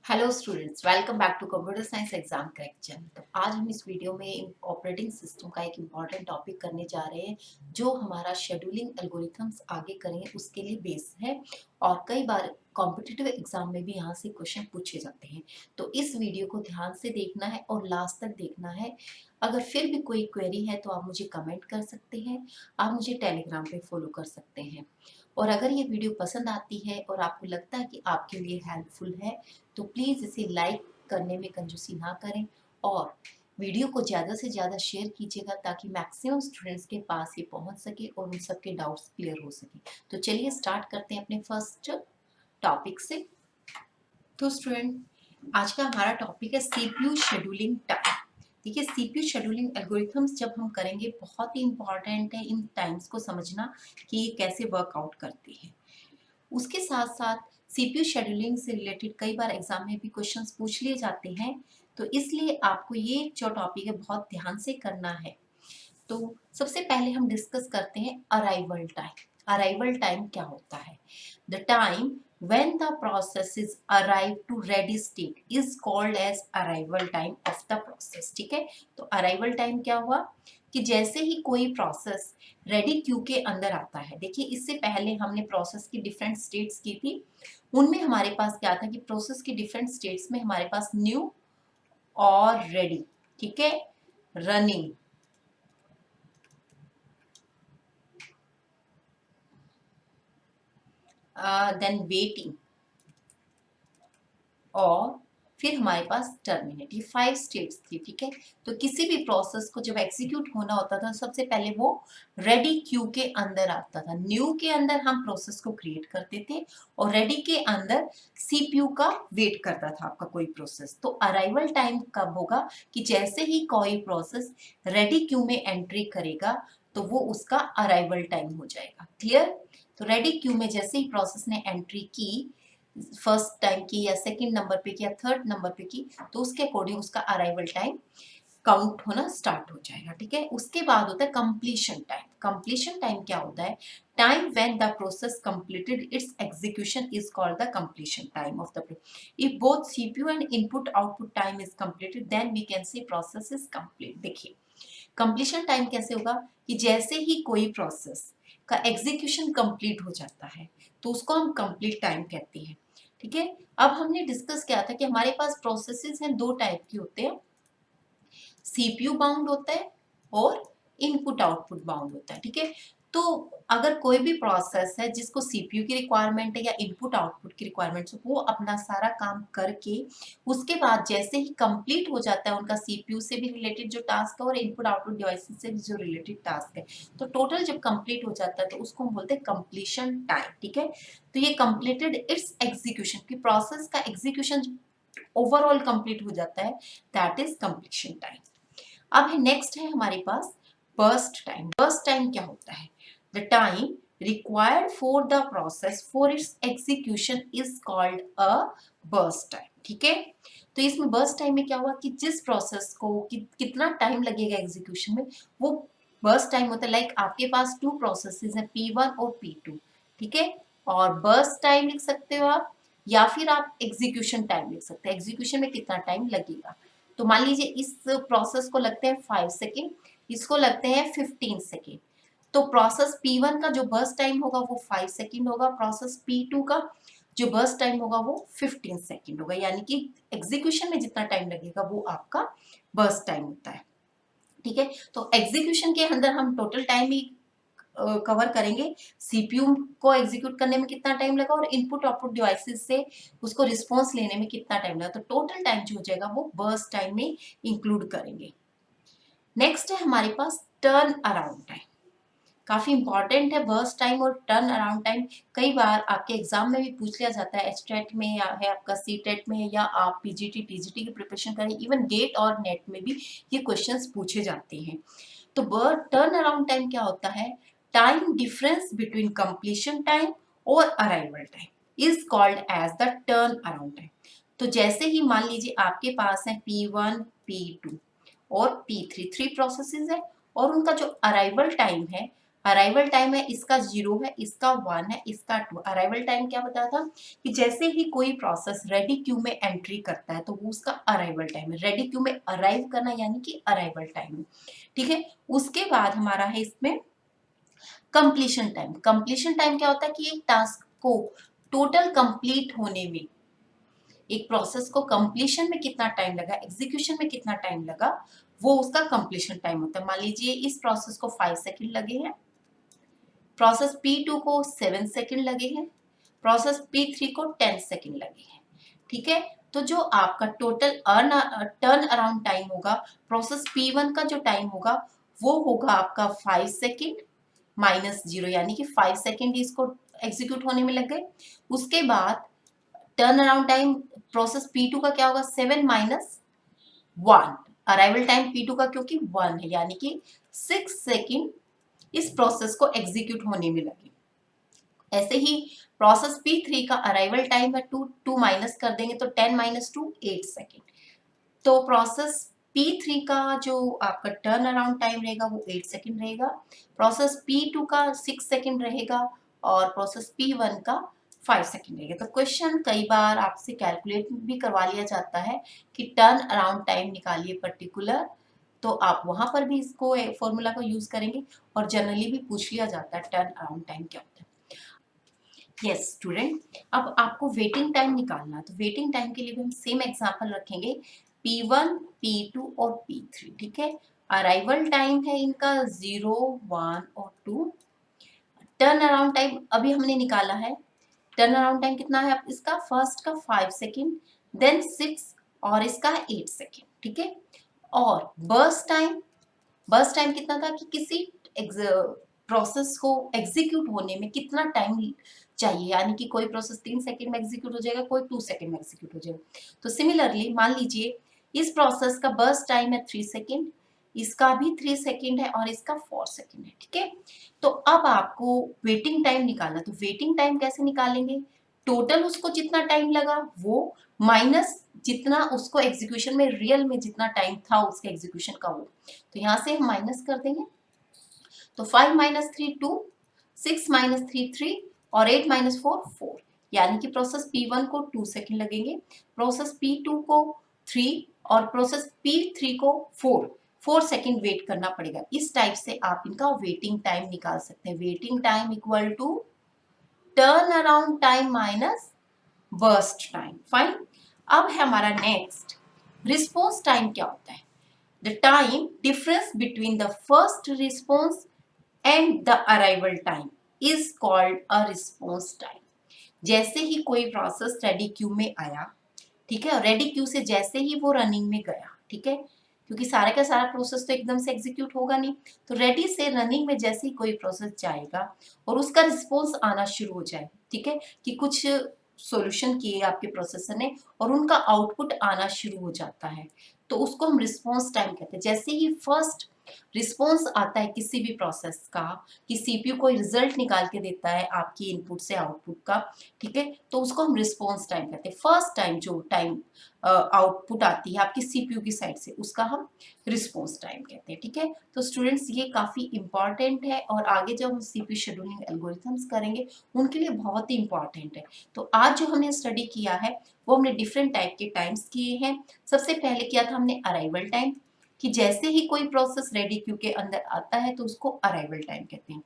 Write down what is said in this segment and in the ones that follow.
Hello students, welcome back to computer science exam correction. तो आज हम इस वीडियो में ऑपरेटिंग सिस्टम का एक इम्पॉर्टेंट टॉपिक करने जा रहे हैं जो हमारा शेड्यूलिंग एल्गोरिथम्स आगे करेंगे उसके लिए बेस है। और कई बार कॉम्पिटिटिव एग्जाम में भी यहाँ से क्वेश्चन पूछे जाते हैं। तो इस वीडियो को ध्यान से देखना है और लास्ट तक देखना है। अगर फिर भी कोई क्वेरी है तो आप मुझे कमेंट कर सकते हैं, आप मुझे टेलीग्राम पे फॉलो कर सकते हैं। और अगर ये वीडियो पसंद आती है और आपको लगता है कि आपके लिए हेल्पफुल है तो प्लीज़ इसे लाइक करने में कंजूसी ना करें और वीडियो को ज़्यादा से ज़्यादा शेयर कीजिएगा ताकि मैक्सिमम स्टूडेंट्स के पास ये पहुंच सके और उन सबके डाउट्स क्लियर हो सके। तो चलिए स्टार्ट करते हैं अपने फर्स्ट टॉपिक से। तो स्टूडेंट, आज का हमारा टॉपिक है सीपीयू शेड्यूलिंग टाइम। देखिए, सीपीयू शेड्यूलिंग एल्गोरिथम्स जब हम करेंगे बहुत ही इंपॉर्टेंट है इन टाइम्स को समझना कि ये कैसे वर्कआउट करते हैं। उसके साथ साथ सीपीयू शेड्यूलिंग से रिलेटेड कई बार एग्जाम में भी क्वेश्चंस पूछ लिए जाते हैं। तो इसलिए आपको ये जो टॉपिक है बहुत ध्यान से करना है। तो सबसे पहले हम डिस्कस करते हैं अराइवल टाइम। अराइवल टाइम क्या होता है? The time when the process is arrive to ready state is called as arrival time of the process। ठीक है, तो अराइवल टाइम क्या हुआ कि जैसे ही कोई प्रोसेस रेडी क्यू के अंदर आता है। देखिए, इससे पहले हमने प्रोसेस की डिफरेंट स्टेट्स की थी। उनमें हमारे पास क्या था कि प्रोसेस की डिफरेंट स्टेट्स में हमारे पास न्यू और रेडी, ठीक है, रनिंग, देन वेटिंग और फिर हमारे पास टर्मिनेट, ये 5 स्टेट्स थी। ठीक है, तो किसी भी प्रोसेस को जब एग्जीक्यूट होना होता था सबसे पहले वो रेडी क्यू के अंदर आता था। न्यू के अंदर हम प्रोसेस को क्रिएट करते थे और रेडी के अंदर सीपीयू का वेट करता था आपका कोई प्रोसेस। तो अराइवल टाइम कब होगा कि जैसे ही कोई प्रोसेस रेडी क्यू में एंट्री करेगा तो वो उसका अराइवल टाइम हो जाएगा। क्लियर? तो रेडी क्यू में जैसे ही प्रोसेस ने एंट्री की, फर्स्ट टाइम की या सेकंड नंबर पे की या थर्ड नंबर पे की, तो उसके अकॉर्डिंग उसका अराइवल टाइम काउंट होना स्टार्ट हो जाएगा। ठीक है, उसके बाद होता है कंप्लीशन टाइम। कंप्लीशन टाइम क्या होता है? Time when the process completed its execution is called the completion time of the if both CPU and input output time is completed then we can say process is complete. देखिए, completion time कैसे होगा कि जैसे ही कोई process का execution complete हो जाता है तो उसको हम कंप्लीट टाइम कहते हैं। ठीक है, अब हमने डिस्कस किया था कि हमारे पास प्रोसेसेस हैं, दो टाइप के होते हैं, सीपीयू बाउंड होता है और इनपुट आउटपुट बाउंड होता है। ठीक है, तो अगर कोई भी प्रोसेस है जिसको सीपीयू की रिक्वायरमेंट है या इनपुट आउटपुट की रिक्वायरमेंट है, वो अपना सारा काम करके उसके बाद जैसे ही कंप्लीट हो जाता है उनका सीपीयू से भी रिलेटेड जो टास्क है और इनपुट आउटपुट डिवाइसेस से भी जो रिलेटेड टास्क है, तो टोटल जब कंप्लीट हो जाता है तो उसको हम बोलते हैं कंप्लीशन टाइम। ठीक है, तो ये कंप्लीटेड इट्स एग्जीक्यूशन की प्रोसेस का एग्जीक्यूशन ओवरऑल कंप्लीट हो जाता है, दैट इज कंप्लीशन टाइम। अब है नेक्स्ट है हमारे पास बर्स्ट टाइम। बर्स्ट टाइम क्या होता है? The time required for the process for its execution is called a burst time. ठीक है, तो इसमें बर्स्ट टाइम में क्या हुआ कि जिस प्रोसेस को कितना टाइम लगेगा एग्जीक्यूशन में, वो बर्स्ट टाइम होता है। लाइक आपके पास टू प्रोसेसेस हैं, P1 और P2। ठीक है, और बर्स्ट टाइम लिख सकते हो आप या फिर आप एग्जीक्यूशन टाइम लिख सकते हैं, एग्जीक्यूशन में कितना टाइम लगेगा। तो मान लीजिए इस प्रोसेस को लगते हैं 5 सेकेंड, इसको लगते हैं 15 सेकेंड। तो प्रोसेस P1 का जो बर्स्ट टाइम होगा वो 5 सेकेंड होगा, प्रोसेस P2 का जो बर्स्ट टाइम होगा वो 15 सेकेंड होगा। यानी कि एग्जीक्यूशन में जितना टाइम लगेगा वो आपका बर्स्ट टाइम होता है। ठीक है, तो एग्जीक्यूशन के अंदर हम टोटल टाइम ही कवर करेंगे, सीपीयू को एग्जीक्यूट करने में कितना टाइम लगा और इनपुट आउटपुट डिवाइसेस से उसको रिस्पॉन्स लेने में कितना टाइम लगा। तो टोटल टाइम जो हो जाएगा वो बर्स्ट टाइम में इंक्लूड करेंगे। नेक्स्ट है हमारे पास टर्न अराउंड टाइम। काफी इंपॉर्टेंट है बर्स्ट टाइम और टर्न अराउंड टाइम। कई बार आपके एग्जाम में भी पूछ लिया जाता है, एचटेट में या है आपका सीटेट में, या आप पीजीटी टीजीटी की प्रिपरेशन करें, इवन गेट और नेट में भी ये क्वेश्चंस पूछे जाते हैं। तो टर्न अराउंड टाइम क्या होता है? Time difference between completion time और arrival time is called as the turn around time. तो जैसे ही मान लीजिए आपके पास है P1, P2 और P3, थ्री प्रोसेसेस है और उनका जो अराइवल टाइम है अराइवल टाइम है, इसका 0 है, इसका 1 है, इसका 2। अराइवल टाइम क्या बताया था कि जैसे ही कोई प्रोसेस रेडी क्यू में एंट्री करता है तो वो उसका अराइवल टाइम है। रेडी क्यू में अराइव करना यानी कि अराइवल टाइम है, ठीक है। उसके बाद हमारा है इसमें कंप्लीशन टाइम। कंप्लीशन टाइम क्या होता है कि एक टास्क को टोटल कंप्लीट होने में, एक प्रोसेस को कंप्लीशन में कितना टाइम लगा, एग्जीक्यूशन में कितना टाइम लगा, वो उसका कंप्लीशन टाइम होता है। मान लीजिए इस प्रोसेस को 5 सेकंड लगे हैं, प्रोसेस P2 को 7 सेकंड लगे हैं, प्रोसेस P3 को 10 सेकंड लगे हैं, ठीक है। तो जो आपका टोटल टर्न अराउंड टाइम होगा, प्रोसेस P1 का जो टाइम होगा वो होगा आपका 5 सेकंड माइनस 0, यानी कि 5 सेकंड इसको एग्जीक्यूट होने में लग गए। उसके बाद turn around time process P2 का क्या होगा, 7 माइनस 1। अराइवल टाइम P2 का क्योंकि 1 है, यानी कि 6 सेकंड इस प्रोसेस को एग्जीक्यूट होने में लगे। ऐसे ही प्रोसेस P3 का अराइवल टाइम है 2 माइनस कर देंगे तो 10 माइनस 2 8 सेकेंड। तो प्रोसेस P3 का जो आपका टर्न अराउंड टाइम रहेगा वो 8 सेकेंड रहेगा, प्रोसेस P2 का 6 सेकेंड रहेगा और प्रोसेस P1 का 5 सेकेंड रहेगा। तो क्वेश्चन कई बार आपसे कैलकुलेट भी करवा लिया जाता है कि टर्न अराउंड टाइम निकालिए पर्टिकुलर, तो आप वहां पर भी इसको फॉर्मूला को यूज करेंगे। और जनरली भी पूछ लिया जाता है टर्न अराउंड टाइम क्या होता है। यस स्टूडेंट, अब आपको वेटिंग टाइम निकालना, तो वेटिंग टाइम के लिए भी हम सेम एग्जांपल रखेंगे, P1, P2 और P3, ठीक है। अराइवल टाइम है इनका 0, 1 और 2। टर्न अराउंड टाइम अभी हमने निकाला है, टर्न अराउंड टाइम कितना है इसका, फर्स्ट का 5 सेकेंड, देन 6 और इसका है 8 सेकेंड, ठीक है। और बर्स्ट टाइम, बर्स्ट टाइम कितना था कि किसी प्रोसेस को एग्जीक्यूट होने में कितना टाइम चाहिए, यानी कि कोई प्रोसेस 3 सेकंड में एग्जीक्यूट हो जाएगा, कोई 2 सेकंड में एग्जीक्यूट हो जाएगा। तो सिमिलरली मान लीजिए इस प्रोसेस का बर्स्ट टाइम है 3 सेकंड, इसका भी 3 सेकंड है और इसका 4 सेकंड है, ठीक है। तो अब आपको वेटिंग टाइम निकालना, तो वेटिंग टाइम कैसे निकालेंगे, टोटल उसको जितना टाइम लगा वो माइनस जितना उसको एग्जीक्यूशन में रियल में जितना टाइम था उसके एग्जीक्यूशन का वो, तो यहाँ से हम माइनस कर देंगे। तो 5 माइनस 3 2, 6 माइनस 3 3 और 8 माइनस 4 4, यानी कि प्रोसेस P1 को 2 सेकंड लगेंगे, प्रोसेस P2 को 3 और प्रोसेस P3 को 4 सेकंड वेट करना पड़ेगा। इस टाइप से आप इनका वेटिंग टाइम निकाल सकते हैं। Waiting time equal to turn around time minus burst time. Fine. अब है हमारा नेक्स्ट रिस्पॉन्स टाइम क्या होता है, the time difference between the first response and the arrival time is called a response time. जैसे ही कोई प्रोसेस रेडी क्यू में आया, ठीक है, रेडी क्यू से जैसे ही वो रनिंग में गया, ठीक है, क्योंकि सारा का सारा प्रोसेस तो एकदम से एग्जीक्यूट होगा नहीं, तो रेडी से रनिंग में जैसे ही कोई प्रोसेस जाएगा और उसका रिस्पॉन्स आना शुरू हो जाए, ठीक है, कि कुछ सॉल्यूशन किए आपके प्रोसेसर ने और उनका आउटपुट आना शुरू हो जाता है, तो उसको हम रिस्पॉन्स टाइम कहते हैं। जैसे ही फर्स्ट रिस्पॉन्स आता है किसी भी प्रोसेस का, कि सीपीयू कोई रिजल्ट निकाल के देता है आपकी इनपुट से आउटपुट का, ठीक है, तो उसको हम रिस्पॉन्स टाइम कहते हैं। फर्स्ट टाइम जो टाइम आउटपुट आती है आपकी सीपीयू की साइड से उसका हम रिस्पॉन्स टाइम कहते हैं, ठीक है। तो स्टूडेंट्स ये काफी इंपॉर्टेंट है और आगे जब हम सीपीयू शेड्यूलिंग एल्गोरिथम्स करेंगे उनके लिए बहुत ही इंपॉर्टेंट है। तो आज जो हमने स्टडी किया है वो हमने डिफरेंट टाइप के टाइम्स किए हैं। सबसे पहले किया था हमने अराइवल टाइम, कि जैसे ही कोई प्रोसेस रेडी क्यू के अंदर आता है तो उसको अराइवल टाइम कहते हैं,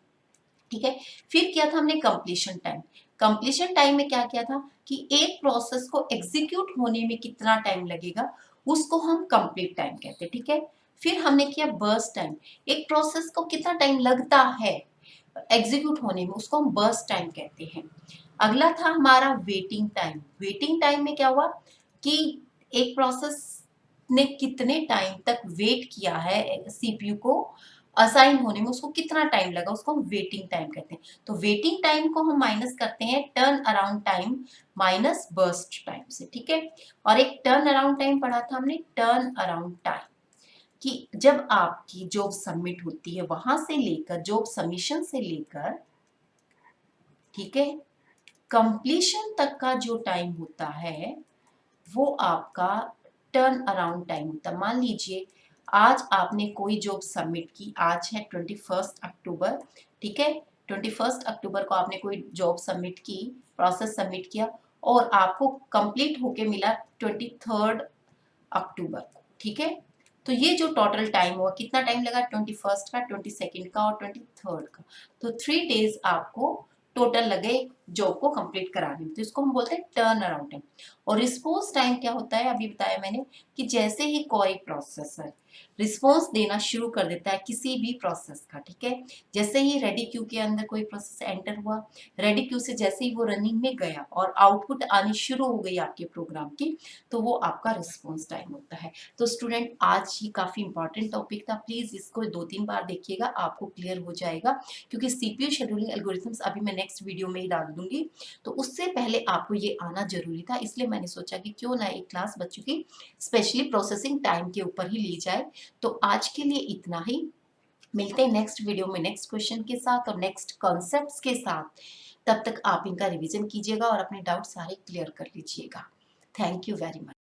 ठीक है। फिर किया था हमने कंप्लीशन टाइम। कंप्लीशन टाइम में क्या किया था कि एक प्रोसेस को एग्जीक्यूट होने में कितना टाइम लगेगा उसको हम कंप्लीट टाइम कहते हैं, ठीक है। फिर हमने किया बर्स्ट टाइम, एक प्रोसेस को कितना टाइम लगता है एग्जीक्यूट होने में उसको हम बर्स्ट टाइम कहते हैं। अगला था हमारा वेटिंग टाइम। वेटिंग टाइम में क्या हुआ कि एक प्रोसेस ने कितने टाइम तक वेट किया है सीपीयू को असाइन होने में, उसको कितना टाइम लगा, उसको हम वेटिंग टाइम कहते हैं। तो वेटिंग टाइम को हम माइनस करते हैं turn around time minus burst time से, ठीक है। और एक टर्न अराउंड टाइम पढ़ा था हमने, टर्न अराउंड टाइम, कि जब आपकी जॉब सबमिट होती है वहां से लेकर जॉब सबमिशन से लेकर, ठीक है, कंप्लीशन तक का जो टाइम होता है वो आपका टर्न अराउंड टाइम होता है। मान लीजिए आज आपने कोई जॉब सबमिट की, आज है 21 अक्टूबर, ठीक है। 21 अक्टूबर को आपने कोई जॉब सबमिट की, प्रोसेस सबमिट किया और आपको कंप्लीट होके मिला 23 अक्टूबर को, ठीक है। तो ये जो टोटल टाइम हुआ, कितना टाइम लगा, 21 का, 22 का और 23 का, तो 3 डेज आपको टोटल लगे जॉब को कंप्लीट कराने में। तो इसको हम बोलते हैं टर्न अराउंड टाइम। और रिस्पॉन्स टाइम क्या होता है, अभी बताया मैंने कि जैसे ही कोई प्रोसेसर रिस्पॉन्स देना शुरू कर देता है किसी भी प्रोसेस का, ठीक है, जैसे ही रेडी क्यू के अंदर कोई प्रोसेस एंटर हुआ, रेडी क्यू से जैसे ही वो रनिंग में गया और आउटपुट आनी शुरू हो गई आपके प्रोग्राम की, तो वो आपका रिस्पॉन्स टाइम होता है। तो स्टूडेंट आज ही काफ़ी इंपॉर्टेंट टॉपिक था, प्लीज़ इसको 2-3 बार देखिएगा, आपको क्लियर हो जाएगा। क्योंकि सीपीयू शेड्यूलिंग एल्गोरिथम्स अभी मैं नेक्स्ट वीडियो में ही डाल दूंगी, तो उससे पहले आपको ये आना जरूरी था, इसलिए मैंने सोचा कि क्यों ना एक क्लास बच्चों की स्पेशली प्रोसेसिंग टाइम के ऊपर ही ली जाए। तो आज के लिए इतना ही, मिलते हैं नेक्स्ट वीडियो में नेक्स्ट क्वेश्चन के साथ और नेक्स्ट कॉन्सेप्ट्स के साथ। तब तक आप इनका रिवीजन कीजिएगा और अपने डाउट सारे क्लियर कर लीजिएगा। Thank you very much.